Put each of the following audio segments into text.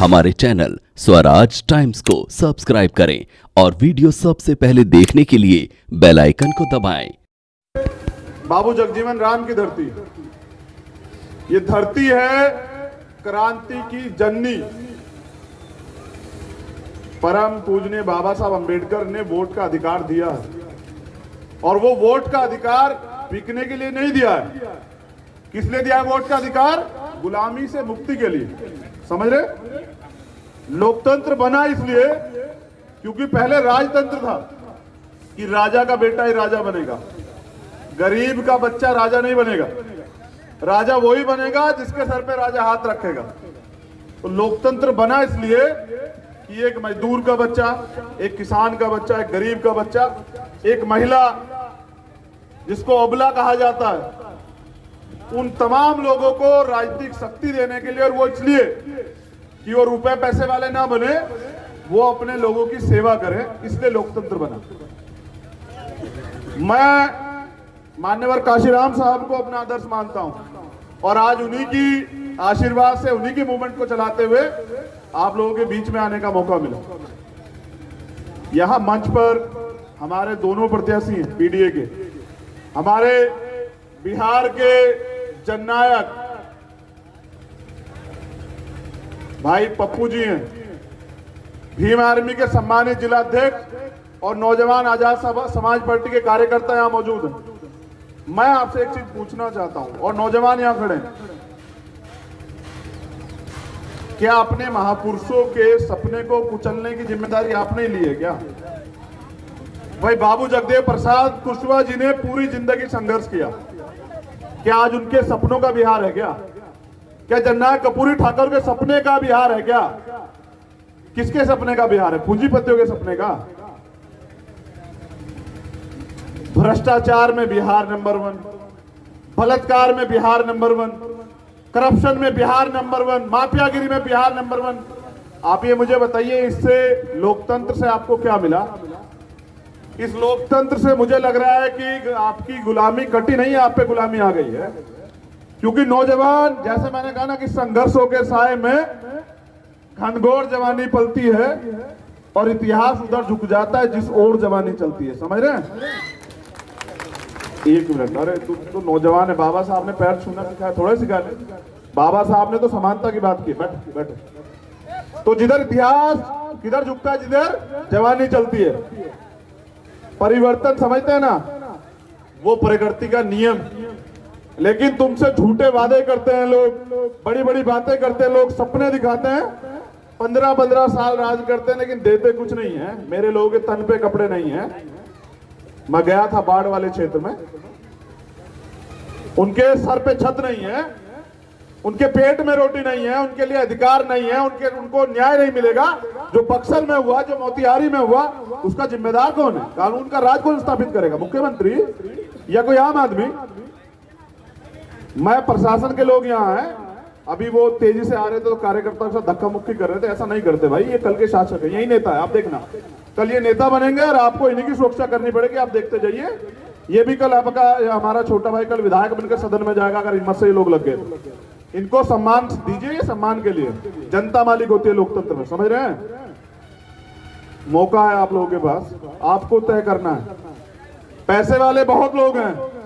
हमारे channel Swaraj times को subscribe करें और वीडियो सबसे पहले देखने के लिए बेल आइकन को दबाएं। बाबू जगजीवन राम की धरती, ये धरती है क्रांति की जननी। परम पूजनीय बाबा साहब अंबेडकर ने वोट का अधिकार दिया है और वो वोट का अधिकार बिकने के लिए नहीं दिया है। किस लिए दिया है वोट का अधिकार? गुलामी से मुक्ति के लिए। समझ रहे? लोकतंत्र बना इसलिए क्योंकि पहले राजतंत्र था कि राजा का बेटा ही राजा बनेगा, गरीब का बच्चा राजा नहीं बनेगा। राजा वही बनेगा जिसके सर पे राजा हाथ रखेगा। तो लोकतंत्र बना इसलिए कि एक मजदूर का बच्चा, एक किसान का बच्चा, एक गरीब का बच्चा, एक महिला जिसको अबला कहा जाता है, उन तमाम लोगों को राजनीतिक शक्ति देने के लिए, और वो इसलिए कि वो रुपए पैसे वाले ना बने, वो अपने लोगों की सेवा करें, इसलिए लोकतंत्र बना। मैं मान्यवर काशीराम साहब को अपना आदर्श मानता हूं और आज उन्हीं की आशीर्वाद से, उन्हीं की मूवमेंट को चलाते हुए आप लोगों के बीच में आने का मौका मिला। यहां मंच पर हमारे दोनों प्रत्याशी हैं पीडीए के, हमारे बिहार के जननायक भाई पप्पू जी हैं, भीम आर्मी के सम्मानित जिला अध्यक्ष और नौजवान आजाद समाज पार्टी के कार्यकर्ता यहां मौजूद हैं। मैं आपसे एक चीज पूछना चाहता हूं, और नौजवान यहां खड़े हैं, क्या अपने महापुरुषों के सपने को कुचलने की जिम्मेदारी आपने ली है क्या? भाई बाबू जगदेव प्रसाद कुशवाहा जी ने पूरी जिंदगी संघर्ष किया, क्या आज उनके सपनों का बिहार है क्या? क्या जननायक कर्पूरी ठाकुर के सपने का बिहार है क्या? किसके सपने का बिहार है? पूंजीपतियों के सपने का? भ्रष्टाचार में बिहार नंबर 1, बलात्कार में बिहार नंबर 1, करप्शन में बिहार नंबर 1, माफियागिरी में बिहार नंबर 1। आप ये मुझे बताइए, इससे लोकतंत्र से आपको क्या मिला? इस लोकतंत्र से मुझे लग रहा है कि आपकी गुलामी कटी नहीं है, आप पे गुलामी आ गई है। क्योंकि नौजवान, जैसे मैंने कहा ना कि संघर्षों के साए में घनघोर जवानी पलती है और इतिहास उधर झुक जाता है जिस ओर जवानी चलती है। समझ रहे हैं? एक मिनट, अरे तू तो नौजवान है, बाबा साहब ने पैर छूना सिखाया, थोड़ा सिखा ले। बाबा साहब ने तो समानता की बात की। बैठ बैठ। तो जिधर इतिहास किधर झुकता है, जिधर जवानी चलती है। परिवर्तन समझते हैं ना, वो प्रकृति का नियम। लेकिन तुमसे झूठे वादे करते हैं लोग, बड़ी बड़ी बातें करते हैं लोग, सपने दिखाते हैं, 15-15 साल राज करते हैं लेकिन देते कुछ नहीं है। मेरे लोगों के तन पे कपड़े नहीं है। मैं गया था बाढ़ वाले क्षेत्र में, उनके सर पे छत नहीं है, उनके पेट में रोटी नहीं है, उनके लिए अधिकार नहीं है, उनको न्याय नहीं मिलेगा। जो बक्सर में हुआ, जो मोतिहारी में हुआ, उसका जिम्मेदार कौन है? कानून का राज कौन स्थापित करेगा? मुख्यमंत्री या कोई आम आदमी? मैं प्रशासन के लोग यहाँ हैं, अभी वो तेजी से आ रहे थे तो कार्यकर्ताओं के साथ धक्का मुक्की कर रहे थे। ऐसा नहीं करते भाई, ये कल के शासक है, यही नेता है। आप देखना, कल ये नेता बनेंगे और आपको इन्हीं की सुरक्षा करनी पड़ेगी। आप देखते जाइए, ये भी कल आपका, हमारा छोटा भाई कल विधायक बनकर सदन में जाएगा अगर हिम्मत से ये लोग लग गए। इनको सम्मान दीजिए, ये सम्मान के लिए। जनता मालिक होती है लोकतंत्र में, समझ रहे हैं? मौका है आप लोगों के पास, आपको तय करना है। पैसे वाले बहुत लोग हैं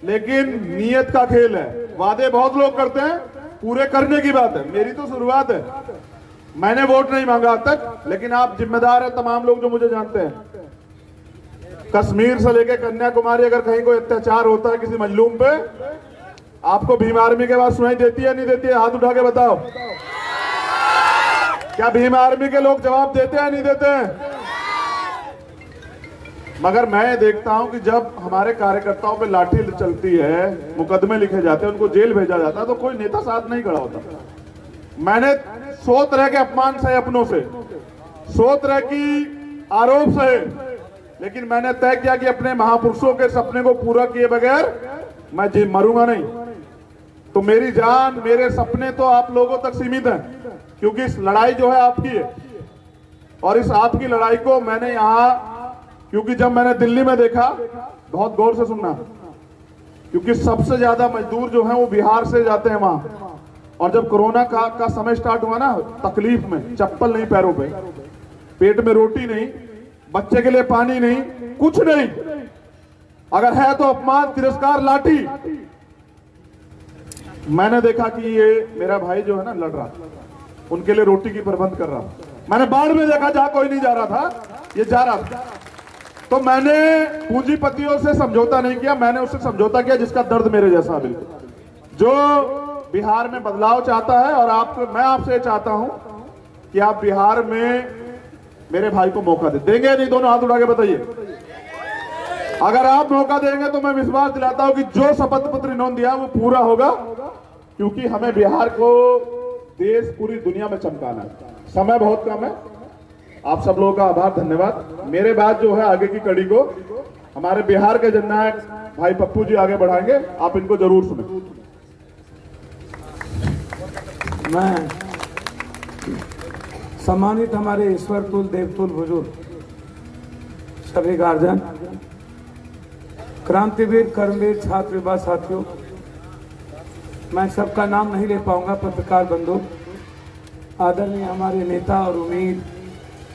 लेकिन नीयत का खेल है। वादे बहुत लोग करते हैं, पूरे करने की बात है। मेरी तो शुरुआत है, मैंने वोट नहीं मांगा अब तक, लेकिन आप जिम्मेदार हैं, तमाम लोग जो मुझे जानते हैं। कश्मीर से लेकर कन्याकुमारी, अगर कहीं कोई अत्याचार होता है किसी मजलूम पे, आपको भीम आर्मी के बाद सुनाई देती है नहीं देती है? हाथ उठा के बताओ। क्या भीम आर्मी के लोग जवाब देते हैं नहीं देते हैं? मगर मैं देखता हूं कि जब हमारे कार्यकर्ताओं पे लाठी चलती है, मुकदमे लिखे जाते हैं, उनको जेल भेजा जाता है, तो कोई नेता साथ नहीं खड़ा होता। मैंने 100 तरह के अपमान सहे अपनों से, 100 तरह की आरोप सहे, लेकिन मैंने तय किया कि अपने महापुरुषों के सपने को पूरा किए बगैर मैं मरूंगा नहीं। तो मेरी जान, मेरे सपने तो आप लोगों तक सीमित हैं, क्योंकि इस लड़ाई जो है आपकी है। और इस आपकी लड़ाई को मैंने यहाँ, क्योंकि जब मैंने दिल्ली में देखा, बहुत गौर से सुनना, क्योंकि सबसे ज्यादा मजदूर जो हैं वो बिहार से जाते हैं वहां, और जब कोरोना का समय स्टार्ट हुआ ना, तकलीफ में, चप्पल नहीं पैरों पे, पेट में रोटी नहीं, बच्चे के लिए पानी नहीं, कुछ नहीं, अगर है तो अपमान, तिरस्कार, लाठी। मैंने देखा कि ये मेरा भाई जो है ना लड़ रहा, उनके लिए रोटी की प्रबंध कर रहा। मैंने बाढ़ में देखा जहां कोई नहीं जा रहा था, ये जा रहा था। तो मैंने पूंजीपतियों से समझौता नहीं किया, मैंने उससे समझौता किया जिसका दर्द मेरे जैसा, बिल्कुल, जो बिहार में बदलाव चाहता है। और मैं आपसे चाहता हूं कि आप बिहार में मेरे भाई को मौका देंगे नहीं? दोनों हाथ उठा के बताइए। अगर आप मौका देंगे तो मैं विश्वास दिलाता हूं कि जो शपथ पत्र इन्होंने दिया वो पूरा होगा, क्योंकि हमें बिहार को देश, पूरी दुनिया में चमकाना है। समय बहुत कम है। आप सब लोगों का आभार, धन्यवाद। मेरे बाद जो है आगे की कड़ी को हमारे बिहार के जननायक भाई पप्पू जी आगे बढ़ाएंगे, आप इनको जरूर सुने। मैं सम्मानित हमारे ईश्वर तुल देवतुल बुजुर्ग सभी गार्जियन, क्रांतिवीर, कर्मवीर, छात्र युवा साथियों, मैं सबका नाम नहीं ले पाऊंगा। पत्रकार बंधु, आदरणीय हमारे नेता और उम्मीद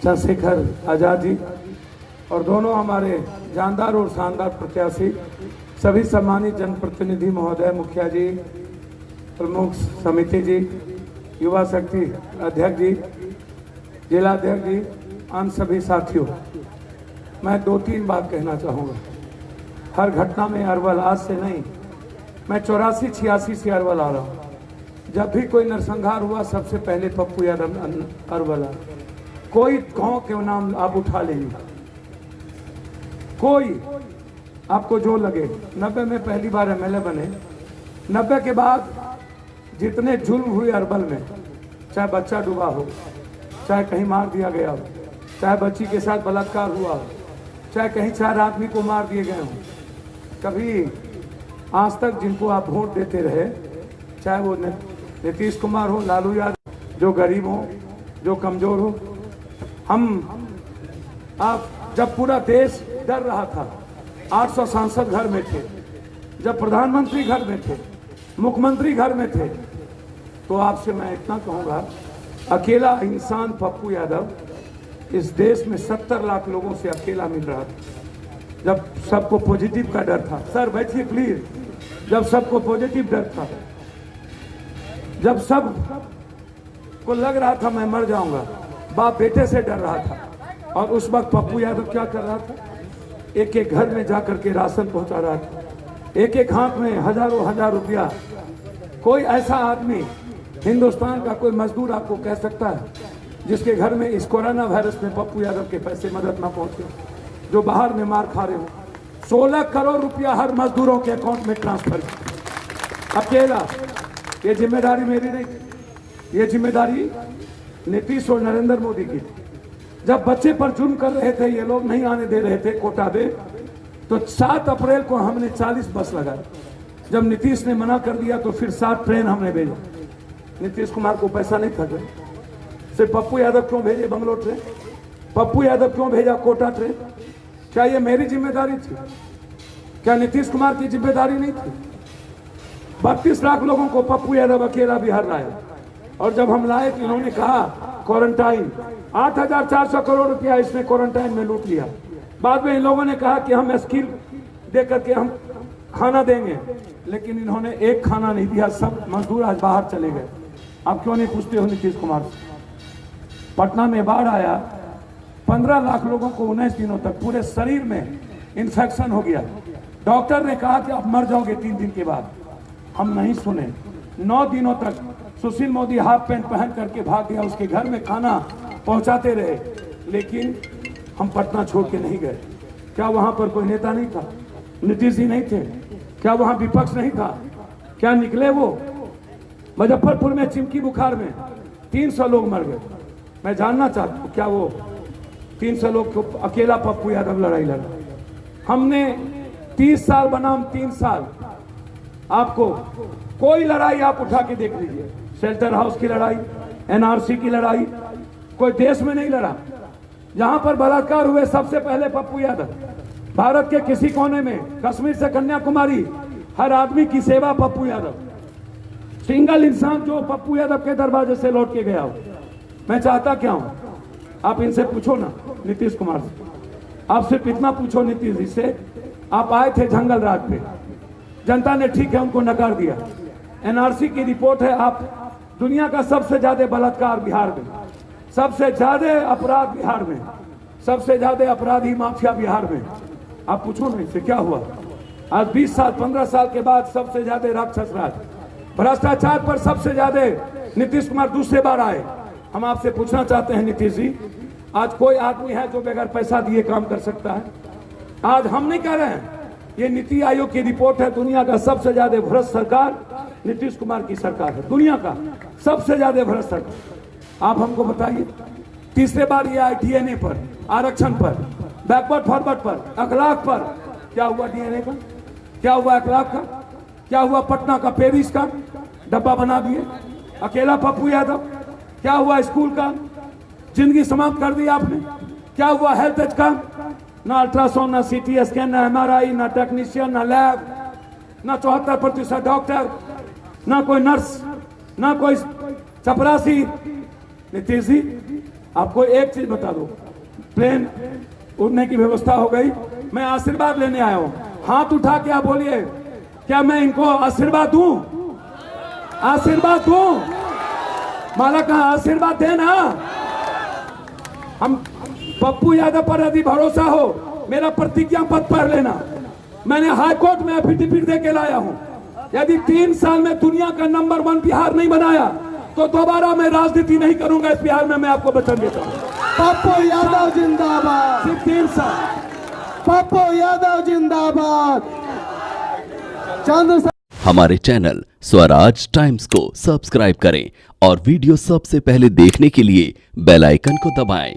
चंद्रशेखर आजाद जी, और दोनों हमारे जानदार और शानदार प्रत्याशी, सभी सम्मानित जनप्रतिनिधि महोदय, मुखिया जी, प्रमुख समिति जी, युवा शक्ति अध्यक्ष जी, जिलाध्यक्ष जी, अन्य सभी साथियों, मैं 2-3 बात कहना चाहूँगा। हर घटना में अरवल, आज से नहीं, मैं 84-86 से अरवल आ रहा हूँ। जब भी कोई नरसंहार हुआ सबसे पहले पप्पू यादव अरवल। कोई गांव के नाम आप उठा लीजिए, कोई आपको जो लगे। 90 में पहली बार एमएलए बने। 90 के बाद जितने जुल्म हुए अरवल में, चाहे बच्चा डूबा हो, चाहे कहीं मार दिया गया हो, चाहे बच्ची के साथ बलात्कार हुआ हो, चाहे कहीं 4 आदमी को मार दिए गए हों, कभी आज तक जिनको आप वोट देते रहे, चाहे वो नीतीश कुमार हो, लालू यादव, जो गरीब हो, जो कमजोर हो, आप जब पूरा देश डर रहा था, 800 सांसद घर में थे, जब प्रधानमंत्री घर में थे, मुख्यमंत्री घर में थे, तो आपसे मैं इतना कहूँगा, अकेला इंसान पप्पू यादव इस देश में 70 लाख लोगों से अकेला मिल रहा था। जब सबको पॉजिटिव का डर था, सर बैठिए प्लीज, जब सबको पॉजिटिव डर था, जब सब को लग रहा था मैं मर जाऊंगा, बाप बेटे से डर रहा था, और उस वक्त पप्पू यादव क्या कर रहा था? एक एक घर में जाकर के राशन पहुंचा रहा था, एक एक हाथ में हजारों हजार रुपया। कोई ऐसा आदमी, हिंदुस्तान का कोई मजदूर आपको कह सकता है जिसके घर में इस कोरोना वायरस में पप्पू यादव के पैसे मदद ना पहुंचे, जो बाहर में मार खा रहे हो? 16 करोड़ रुपया हर मजदूरों के अकाउंट में ट्रांसफर किया, अकेला। ये जिम्मेदारी मेरी नहीं, ये जिम्मेदारी नीतीश और नरेंद्र मोदी की थी। जब बच्चे पर जुर्म कर रहे थे, ये लोग नहीं आने दे रहे थे कोटा दे, तो 7 अप्रैल को हमने 40 बस लगाए। जब नीतीश ने मना कर दिया तो फिर 7 ट्रेन हमने भेजा। नीतीश कुमार को पैसा नहीं था, सिर्फ पप्पू यादव क्यों भेजे बंगलोर ट्रेन? पप्पू यादव क्यों भेजा कोटा ट्रेन? क्या ये मेरी जिम्मेदारी थी? क्या नीतीश कुमार की जिम्मेदारी नहीं थी? 32 लाख लोगों को पप्पू यादव अकेला बिहार लाया, और जब हम लाए तो इन्होंने कहा क्वारंटाइन, 8,400 करोड़ रुपया इसने क्वारंटाइन में लूट लिया। बाद में इन लोगों ने कहा कि हम स्किल दे करके हम खाना देंगे, लेकिन इन्होंने एक खाना नहीं दिया। सब मजदूर आज बाहर चले गए। आप क्यों नहीं पूछते हो नीतीश कुमार से? पटना में बाढ़ आया, 15 लाख लोगों को 19 दिनों तक पूरे शरीर में इंफेक्शन हो गया। डॉक्टर ने कहा कि आप मर जाओगे 3 दिन के बाद। हम नहीं सुने। 9 दिनों तक सुशील मोदी हाफ पैंट पहन करके भाग गया, उसके घर में खाना पहुंचाते रहे, लेकिन हम पटना छोड़ के नहीं गए। क्या वहां पर कोई नेता नहीं था? नीतीश जी नहीं थे? क्या वहां विपक्ष नहीं था? क्या निकले वो? मुजफ्फरपुर में चिमकी बुखार में 300 लोग मर गए। मैं जानना चाहता हूं, क्या वो 300 लोग को अकेला पप्पू यादव लड़ाई लड़ा? हमने 30 साल बनाम 3 साल, आपको कोई लड़ाई आप उठा के देख लीजिए, शेल्टर हाउस की लड़ाई, एनआरसी की लड़ाई, कोई देश में नहीं लड़ा। जहां पर बलात्कार हुए सबसे पहले पप्पू यादव। भारत के किसी कोने में, कश्मीर से कन्याकुमारी, हर आदमी की सेवा पप्पू यादव। सिंगल इंसान जो पप्पू यादव के दरवाजे से लौट के गया हो। मैं चाहता क्या हूं, आप इनसे पूछो ना, नीतीश कुमार से, आप सिर्फ इतना पूछो नीतीश जी से, आप आए थे जंगल राज पे, जनता ने ठीक है उनको नकार दिया। एनआरसी की रिपोर्ट है, आप दुनिया का सबसे ज्यादा बलात्कार बिहार में, सबसे ज्यादा अपराध बिहार में, सबसे ज्यादा अपराधी माफिया बिहार में। आप पूछो ना इससे क्या हुआ। आज 20 साल 15 साल के बाद सबसे ज्यादा राक्षस राज, भ्रष्टाचार पर सबसे ज्यादा नीतीश कुमार दूसरे बार आए। हम आपसे पूछना चाहते हैं नीतीश जी, आज कोई आदमी है जो बगैर पैसा दिए काम कर सकता है? आज हम नहीं कह रहे हैं, ये नीति आयोग की रिपोर्ट है, दुनिया का सबसे ज्यादा भ्रष्ट सरकार नीतीश कुमार की सरकार है, दुनिया का सबसे ज्यादा भ्रष्ट सरकार। आप हमको बताइए, तीसरे बार ये आए डीएनए पर, आरक्षण पर, बैकवर्ड फॉरवर्ड पर, अखलाक पर। क्या हुआ डीएनए का, क्या हुआ अखलाक का, क्या हुआ पटना का पेरिस का डब्बा बना दिए अकेला पप्पू यादव? क्या हुआ स्कूल का, जिंदगी समाप्त कर दी आपने? क्या हुआ हेल्थ का, ना अल्ट्रासाउंड, ना सीटी स्कैन, ना एमआरआई, ना टेक्नीशियन, ना लैब, ना 74% डॉक्टर, ना कोई नर्स, ना कोई चपरासी। नीतीश जी आपको एक चीज बता दो, प्लेन उड़ने की व्यवस्था हो गई, मैं आशीर्वाद लेने आया हूं। हाथ उठा के आप बोलिए, क्या मैं इनको आशीर्वाद दूं? आशीर्वाद दूं? माला कहा आशीर्वाद देना। हम पप्पू यादव पर यदि भरोसा हो, मेरा प्रतिज्ञा पत्र पढ़ लेना, मैंने हाई कोर्ट में एफिडेविट दे के लाया हूं। यदि 3 साल में दुनिया का नंबर 1 बिहार नहीं बनाया तो दोबारा मैं राजनीति नहीं करूंगा इस बिहार में, मैं आपको वचन देता हूं। पप्पू यादव जिंदाबाद, सिर्फ 3 साल। पप्पू यादव जिंदाबाद। चंद्र हमारे चैनल स्वराज टाइम्स को सब्सक्राइब करें और वीडियो सबसे पहले देखने के लिए बेल आइकन को दबाएं।